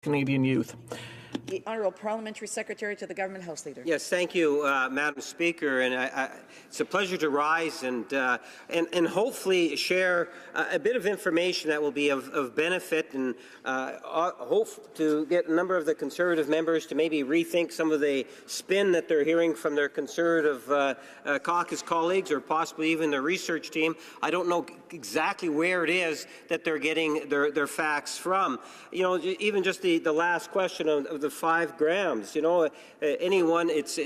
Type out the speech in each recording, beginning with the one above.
Canadian youth. The Honourable Parliamentary Secretary to the Government House Leader. Yes, thank you, Madam Speaker. And it's a pleasure to rise and hopefully share a bit of information that will be of benefit, and hope to get a number of the Conservative members to maybe rethink some of the spin that they're hearing from their Conservative caucus colleagues, or possibly even their research team. I don't know exactly where it is that they're getting their facts from. You know, even just the last question of the 5 grams. You know, anyone, it's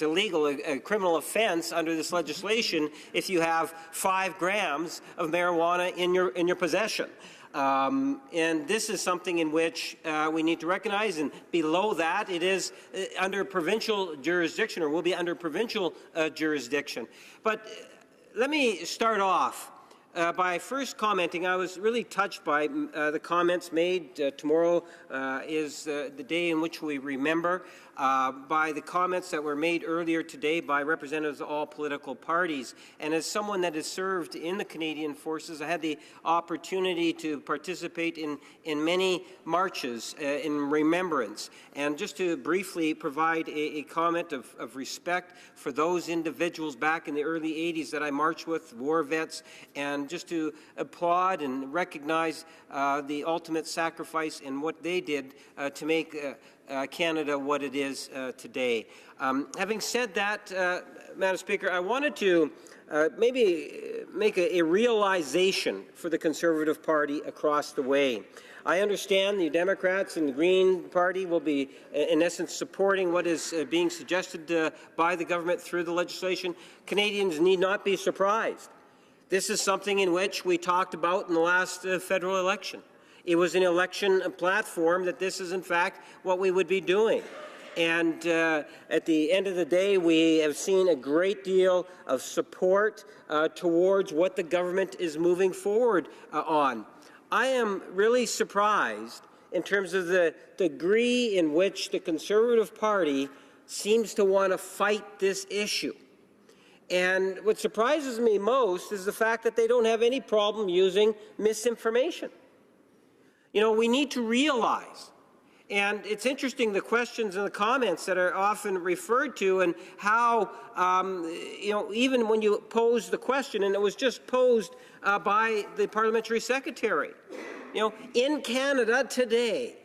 illegal, a criminal offense under this legislation if you have 5 grams of marijuana in your possession. And this is something in which we need to recognize, and below that it is under provincial jurisdiction, or will be under provincial jurisdiction. But let me start off by first commenting. I was really touched by the comments made. Tomorrow is the day in which we remember, by the comments that were made earlier today by representatives of all political parties. And as someone that has served in the Canadian Forces, I had the opportunity to participate in many marches in remembrance. And just to briefly provide a comment of respect for those individuals back in the early 80s that I marched with, war vets, and just to applaud and recognize the ultimate sacrifice and what they did to make Canada what it is today. Having said that, Madam Speaker, I wanted to maybe make a realization for the Conservative Party across the way. I understand the Democrats and the Green Party will be, in essence, supporting what is being suggested by the government through the legislation. Canadians need not be surprised. This is something in which we talked about in the last federal election. It was an election platform that this is, in fact, what we would be doing. And at the end of the day, we have seen a great deal of support towards what the government is moving forward on. I am really surprised in terms of the degree in which the Conservative Party seems to want to fight this issue. And what surprises me most is the fact that they don't have any problem using misinformation. You know, we need to realize, and it's interesting, the questions and the comments that are often referred to, and how, you know, even when you pose the question, and it was just posed by the Parliamentary Secretary, you know, in Canada today,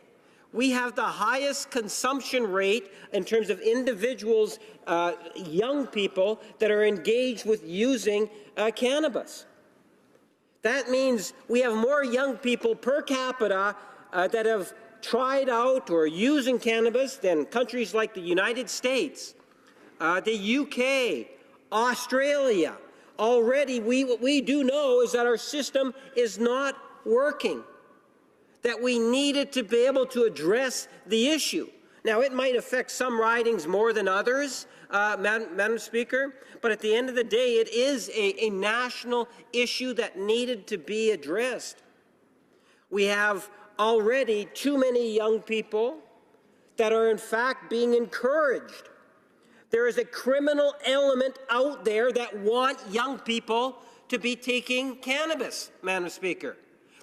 we have the highest consumption rate in terms of individuals, young people that are engaged with using cannabis. That means we have more young people per capita that have tried out or using cannabis than countries like the United States, the UK, Australia. Already, what we do know is that our system is not working, that we needed to be able to address the issue. Now, it might affect some ridings more than others, Madam Speaker, but at the end of the day, it is a national issue that needed to be addressed. We have already too many young people that are in fact being encouraged. There is a criminal element out there that want young people to be taking cannabis, Madam Speaker.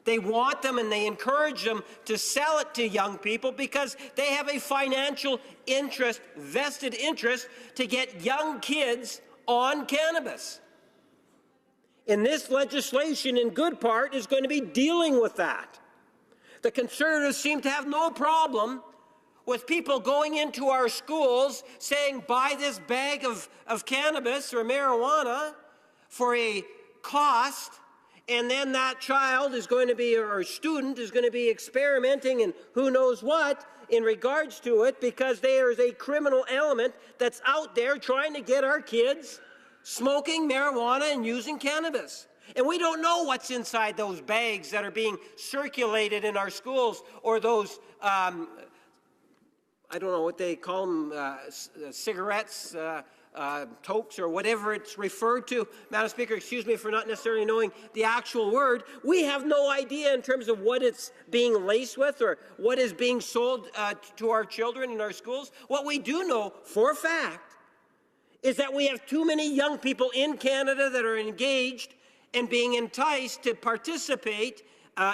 They want them and they encourage them to sell it to young people because they have a financial interest, vested interest, to get young kids on cannabis. And this legislation, in good part, is going to be dealing with that. The Conservatives seem to have no problem with people going into our schools saying, buy this bag of cannabis or marijuana for a cost, and then that child is going to be, or student is going to be experimenting and who knows what in regards to it, because there is a criminal element that's out there trying to get our kids smoking marijuana and using cannabis. And we don't know what's inside those bags that are being circulated in our schools, or those, I don't know what they call them, cigarettes, tokes, or whatever it's referred to. Madam Speaker, excuse me for not necessarily knowing the actual word. We have no idea in terms of what it's being laced with or what is being sold to our children in our schools. What we do know for a fact is that we have too many young people in Canada that are engaged and being enticed to participate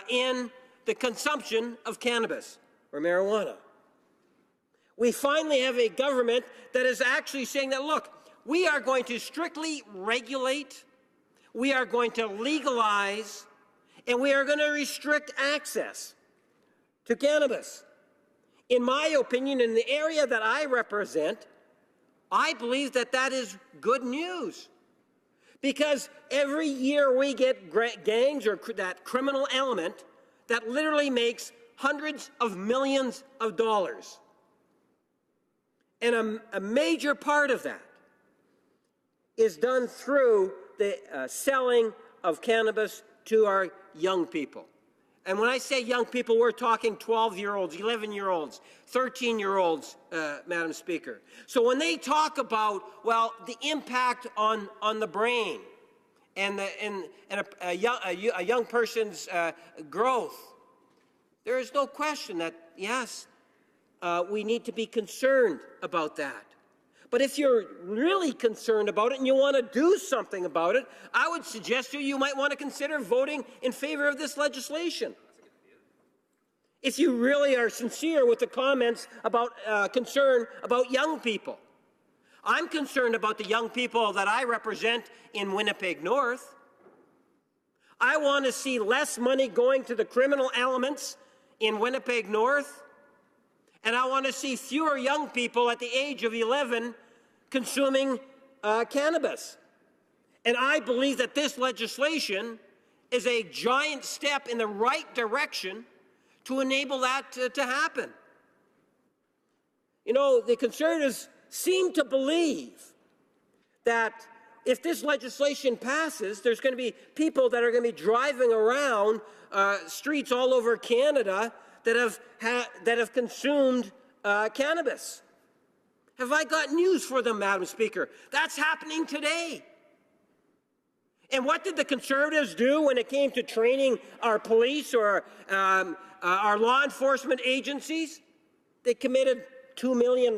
in the consumption of cannabis. or marijuana. We finally have a government that is actually saying that, look, we are going to strictly regulate, we are going to legalize, and we are going to restrict access to cannabis. In my opinion, in the area that I represent, I believe that that is good news. Because every year we get gangs or that criminal element that literally makes hundreds of millions of dollars. And a major part of that is done through the selling of cannabis to our young people. And when I say young people, we're talking 12-year-olds, 11-year-olds, 13-year-olds, Madam Speaker. So when they talk about, well, the impact on the brain and a young person's growth, there is no question that, yes, we need to be concerned about that. But if you're really concerned about it and you want to do something about it, I would suggest to you might want to consider voting in favor of this legislation. If you really are sincere with the comments about concern about young people. I'm concerned about the young people that I represent in Winnipeg North. I want to see less money going to the criminal elements in Winnipeg North. And I want to see fewer young people at the age of 11 consuming cannabis. And I believe that this legislation is a giant step in the right direction to enable that to happen. You know, the Conservatives seem to believe that if this legislation passes, there's going to be people that are going to be driving around streets all over Canada that have consumed cannabis. Have I got news for them, Madam Speaker? That's happening today. And what did the Conservatives do when it came to training our police or our law enforcement agencies? They committed $2 million.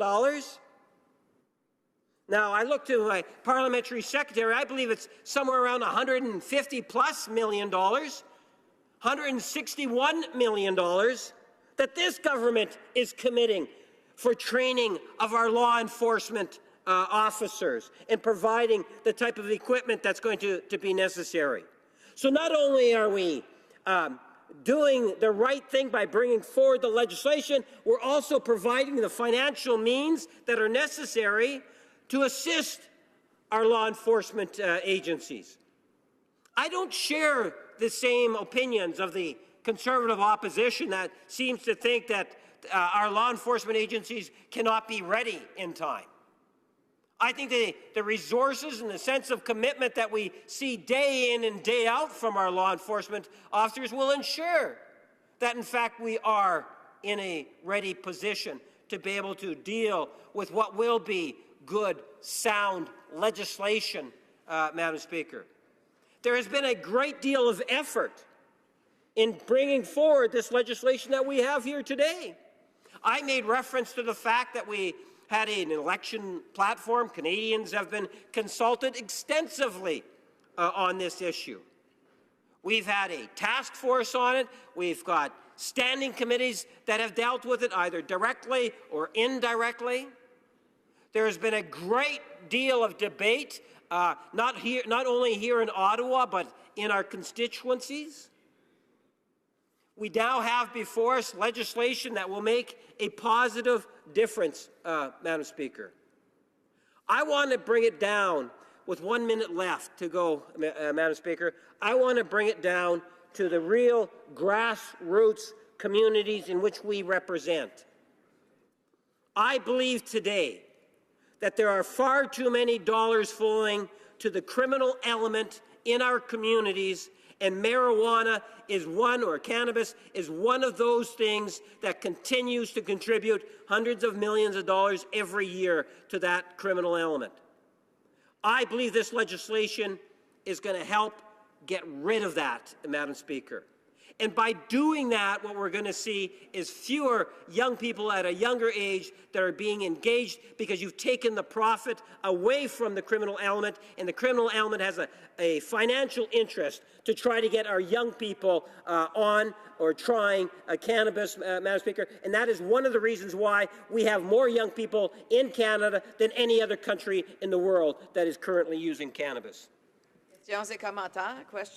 Now, I looked to my parliamentary secretary. I believe it's somewhere around $150+ million, $161 million that this government is committing for training of our law enforcement officers and providing the type of equipment that's going to be necessary. So not only are we doing the right thing by bringing forward the legislation, we're also providing the financial means that are necessary to assist our law enforcement agencies. I don't share the same opinions of the Conservative opposition that seems to think that our law enforcement agencies cannot be ready in time. I think the resources and the sense of commitment that we see day in and day out from our law enforcement officers will ensure that, in fact, we are in a ready position to be able to deal with what will be good, sound legislation, Madam Speaker. There has been a great deal of effort in bringing forward this legislation that we have here today. I made reference to the fact that we had an election platform. Canadians have been consulted extensively on this issue. We've had a task force on it. We've got standing committees that have dealt with it either directly or indirectly. There has been a great deal of debate, not only here in Ottawa, but in our constituencies. We now have before us legislation that will make a positive difference, Madam Speaker. I want to bring it down, with 1 minute left to go, Madam Speaker. I want to bring it down to the real grassroots communities in which we represent. I believe today that there are far too many dollars flowing to the criminal element in our communities, and marijuana is one, or cannabis is one of those things that continues to contribute hundreds of millions of dollars every year to that criminal element. I believe this legislation is going to help get rid of that, Madam Speaker. And by doing that, what we're going to see is fewer young people at a younger age that are being engaged because you've taken the profit away from the criminal element, and the criminal element has a financial interest to try to get our young people on or trying cannabis, Madam Speaker. And that is one of the reasons why we have more young people in Canada than any other country in the world that is currently using cannabis. Questions et commentaires? Question.